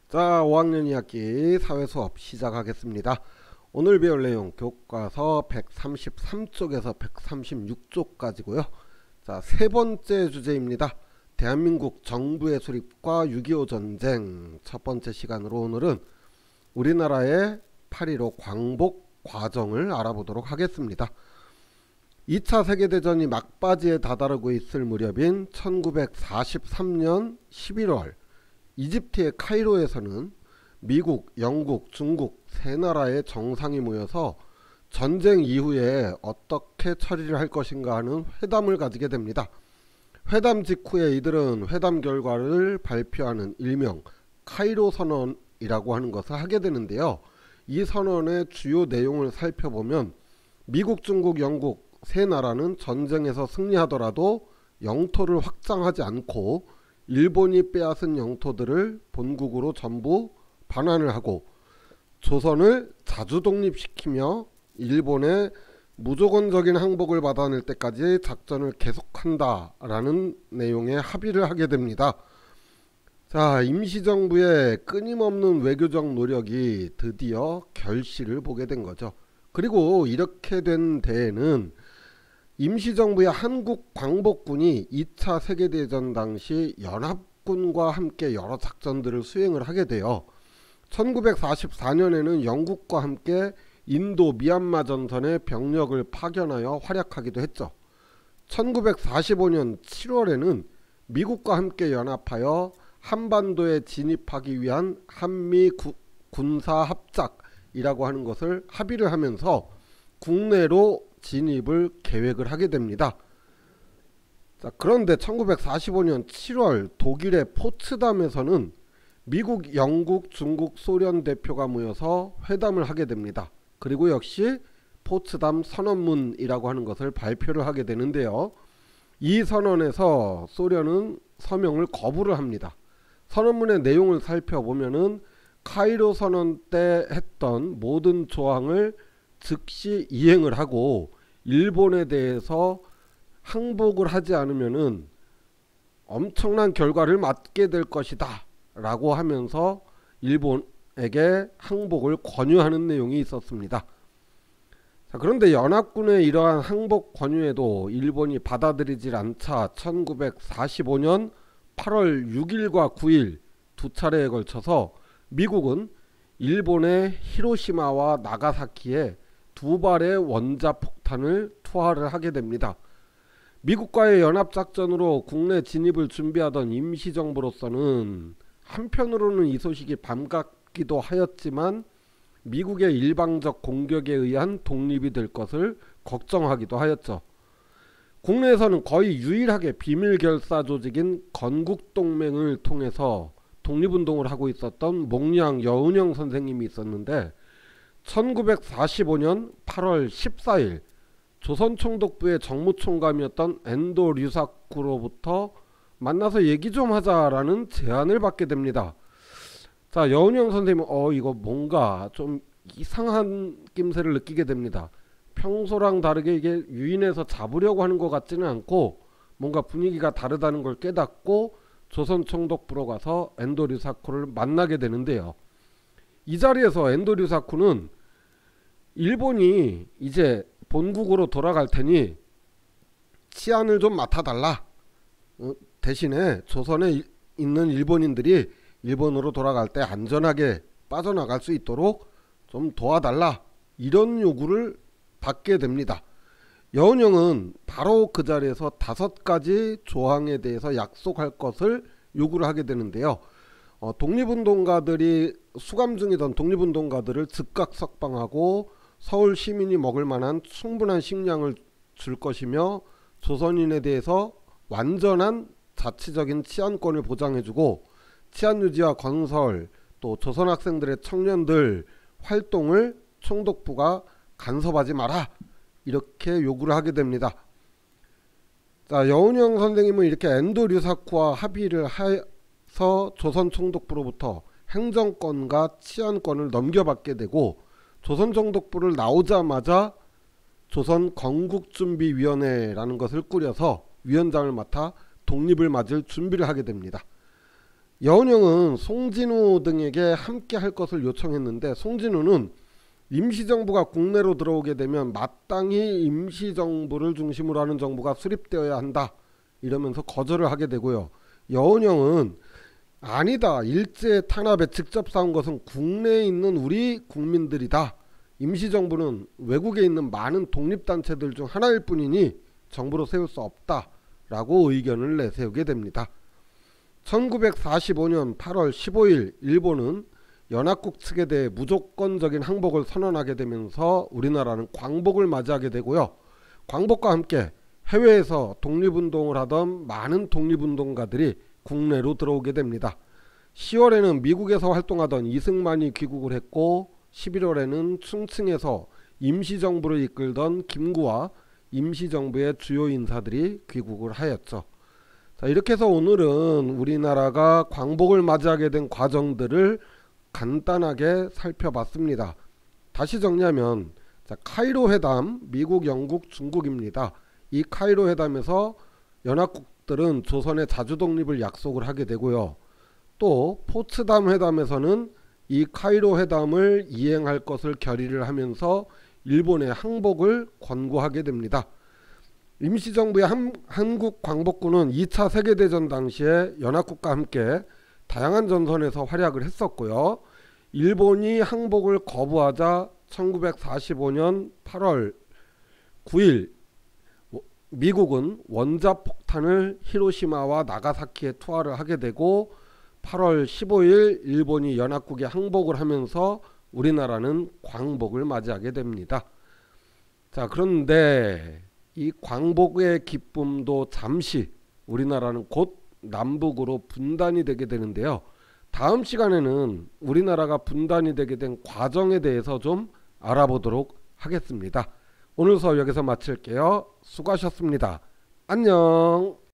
자, 5학년 2학기 사회수업 시작하겠습니다. 오늘 배울 내용 교과서 133쪽에서 136쪽까지고요. 자, 세 번째 주제입니다. 대한민국 정부의 수립과 6.25 전쟁. 첫 번째 시간으로 오늘은 우리나라의 8.15 광복 과정을 알아보도록 하겠습니다. 2차 세계대전이 막바지에 다다르고 있을 무렵인 1943년 11월 이집트의 카이로에서는 미국, 영국, 중국 세 나라의 정상이 모여서 전쟁 이후에 어떻게 처리를 할 것인가 하는 회담을 가지게 됩니다. 회담 직후에 이들은 회담 결과를 발표하는 일명 카이로 선언이라고 하는 것을 하게 되는데요. 이 선언의 주요 내용을 살펴보면 미국, 중국, 영국 세 나라는 전쟁에서 승리하더라도 영토를 확장하지 않고 일본이 빼앗은 영토들을 본국으로 전부 반환을 하고 조선을 자주 독립시키며 일본의 무조건적인 항복을 받아낼 때까지 작전을 계속한다라는 내용의 합의를 하게 됩니다. 자, 임시정부의 끊임없는 외교적 노력이 드디어 결실을 보게 된 거죠. 그리고 이렇게 된 데에는 임시정부의 한국 광복군이 2차 세계대전 당시 연합군과 함께 여러 작전들을 수행을 하게 돼요. 1944년에는 영국과 함께 인도 미얀마 전선에 병력을 파견하여 활약하기도 했죠. 1945년 7월에는 미국과 함께 연합하여 한반도에 진입하기 위한 한미 군사합작이라고 하는 것을 합의를 하면서 국내로 진입을 계획을 하게 됩니다. 자, 그런데 1945년 7월 독일의 포츠담에서는 미국, 영국, 중국, 소련 대표가 모여서 회담을 하게 됩니다. 그리고 역시 포츠담 선언문이라고 하는 것을 발표를 하게 되는데요. 이 선언에서 소련은 서명을 거부를 합니다. 선언문의 내용을 살펴보면은 카이로 선언 때 했던 모든 조항을 즉시 이행을 하고 일본에 대해서 항복을 하지 않으면은 엄청난 결과를 맞게 될 것이다 라고 하면서 일본에게 항복을 권유하는 내용이 있었습니다. 자, 그런데 연합군의 이러한 항복 권유에도 일본이 받아들이질 않자 1945년 8월 6일과 9일 두 차례에 걸쳐서 미국은 일본의 히로시마와 나가사키에 두 발의 원자폭탄을 투하를 하게 됩니다. 미국과의 연합작전으로 국내 진입을 준비하던 임시정부로서는 한편으로는 이 소식이 반갑기도 하였지만 미국의 일방적 공격에 의한 독립이 될 것을 걱정하기도 하였죠. 국내에서는 거의 유일하게 비밀결사 조직인 건국동맹을 통해서 독립운동을 하고 있었던 몽양 여운형 선생님이 있었는데 1945년 8월 14일 조선총독부의 정무총감이었던 엔도 류사쿠로부터 만나서 얘기 좀 하자라는 제안을 받게 됩니다. 자, 여운형 선생님은 이거 뭔가 좀 이상한 낌새를 느끼게 됩니다. 평소랑 다르게 이게 유인해서 잡으려고 하는 것 같지는 않고 뭔가 분위기가 다르다는 걸 깨닫고 조선총독부로 가서 엔도 류사쿠를 만나게 되는데요. 이 자리에서 엔도 류사쿠는 일본이 이제 본국으로 돌아갈 테니 치안을 좀 맡아달라. 대신에 조선에 있는 일본인들이 일본으로 돌아갈 때 안전하게 빠져나갈 수 있도록 좀 도와달라. 이런 요구를 받게 됩니다. 여운형은 바로 그 자리에서 5가지 조항에 대해서 약속할 것을 요구를 하게 되는데요. 독립운동가들이 수감 중이던 독립운동가들을 즉각 석방하고 서울 시민이 먹을 만한 충분한 식량을 줄 것이며 조선인에 대해서 완전한 자치적인 치안권을 보장해주고 치안 유지와 건설 또 조선 학생들의 청년들 활동을 총독부가 간섭하지 마라 이렇게 요구를 하게 됩니다. 자, 여운형 선생님은 이렇게 엔도 류사쿠와 합의를 해서 조선 총독부로부터 행정권과 치안권을 넘겨받게 되고 조선 총독부를 나오자마자 조선 건국준비위원회라는 것을 꾸려서 위원장을 맡아 독립을 맞을 준비를 하게 됩니다. 여운형은 송진우 등에게 함께 할 것을 요청했는데 송진우는 임시정부가 국내로 들어오게 되면 마땅히 임시정부를 중심으로 하는 정부가 수립되어야 한다 이러면서 거절을 하게 되고요. 여운형은 아니다. 일제 탄압에 직접 싸운 것은 국내에 있는 우리 국민들이다. 임시정부는 외국에 있는 많은 독립단체들 중 하나일 뿐이니 정부로 세울 수 없다 라고 의견을 내세우게 됩니다. 1945년 8월 15일 일본은 연합국 측에 대해 무조건적인 항복을 선언하게 되면서 우리나라는 광복을 맞이하게 되고요. 광복과 함께 해외에서 독립운동을 하던 많은 독립운동가들이 국내로 들어오게 됩니다. 10월에는 미국에서 활동하던 이승만이 귀국을 했고 11월에는 충칭에서 임시정부를 이끌던 김구와 임시정부의 주요 인사들이 귀국을 하였죠. 자, 이렇게 해서 오늘은 우리나라가 광복을 맞이하게 된 과정들을 간단하게 살펴봤습니다. 다시 정리하면 카이로 회담, 미국, 영국, 중국입니다. 이 카이로 회담에서 연합국들은 조선의 자주독립을 약속을 하게 되고요. 또 포츠담 회담에서는 이 카이로 회담을 이행할 것을 결의를 하면서 일본의 항복을 권고하게 됩니다. 임시정부의 한국 광복군은 2차 세계대전 당시에 연합국과 함께 다양한 전선에서 활약을 했었고요. 일본이 항복을 거부하자 1945년 8월 9일 미국은 원자폭탄을 히로시마와 나가사키에 투하를 하게 되고 8월 15일 일본이 연합국에 항복을 하면서 우리나라는 광복을 맞이하게 됩니다. 자, 그런데 이 광복의 기쁨도 잠시 우리나라는 곧 남북으로 분단이 되게 되는데요. 다음 시간에는 우리나라가 분단이 되게 된 과정에 대해서 좀 알아보도록 하겠습니다. 오늘 수업 여기서 마칠게요. 수고하셨습니다. 안녕.